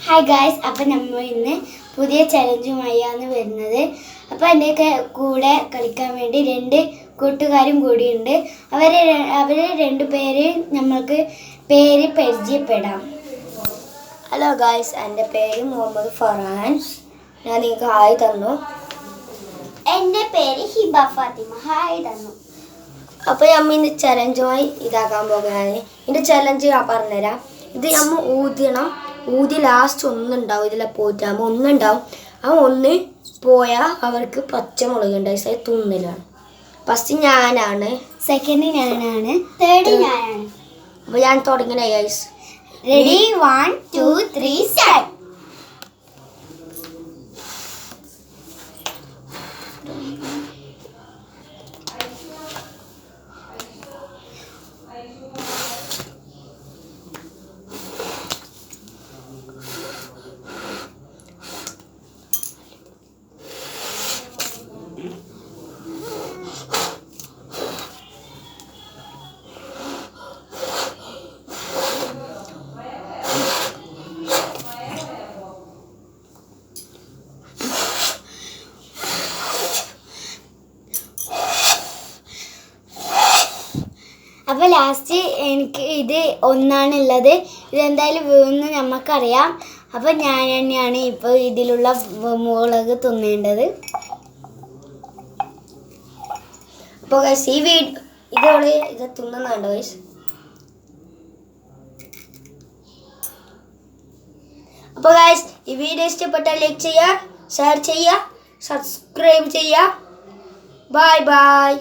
Hi guys, അപ്പം നമ്മൾ ഇന്ന് പുതിയ ചലഞ്ചുമായാണ് വരുന്നത്. അപ്പോൾ എൻ്റെ കൂടെ കളിക്കാൻ വേണ്ടി 2 കൂട്ടുകാരും കൂടിയുണ്ട്. അവർ 2 പേര് നമ്മൾക്ക് പേര് പരിചയപ്പെടാം. ഹലോ ഗായ്സ്, എൻ്റെ പേര് മുഹമ്മദ് ഫർഹാൻ. ഞാൻ നിങ്ങൾക്ക് ഹായ് തന്നു. എൻ്റെ പേര് ഹിബ ഫാത്തിമ. ഹായ് തന്നു. അപ്പോൾ നമ്മൾ ഇന്ന് ചലഞ്ചുമായി ഇതാക്കാൻ പോകുകയാണ്. ഇതിൻ്റെ ചലഞ്ച് ഞാൻ പറഞ്ഞുതരാം. ഇത് നമ്മൾ ഊതി ലാസ്റ്റ് ഒന്നുണ്ടാവും. ഇതിലെ പോയിട്ടാകുമ്പോൾ ഒന്നുണ്ടാവും. ആ ഒന്ന് പോയാൽ അവർക്ക് പച്ചമുളക് ഉണ്ടായി തുന്നലാണ്. ഫസ്റ്റ് ഞാനാണ്, സെക്കൻഡ് ഞാനാണ്, തേർഡ് ഞാനാണ്. അപ്പോൾ ഞാൻ തുടങ്ങണേ ഗൈസ്. റെഡി? 1 2 3 സ്റ്റാർട്ട്. അപ്പോൾ ലാസ്റ്റ് എനിക്ക് ഇത് ഒന്നാണുള്ളത്. ഇതെന്തായാലും വീഴുന്നു നമുക്കറിയാം. അപ്പോൾ ഞാൻ തന്നെയാണ് ഇപ്പോൾ ഇതിലുള്ള മുളക് തിന്നേണ്ടത്. അപ്പോൾ ഗൈസ് ഈ ഇത് തിന്നുന്നുണ്ടോ ഗൈസ്? അപ്പോൾ ഗൈസ് ഈ വീഡിയോ ഇഷ്ടപ്പെട്ടാൽ ലൈക്ക് ചെയ്യുക, ഷെയർ ചെയ്യുക, സബ്സ്ക്രൈബ് ചെയ്യുക. Bye bye.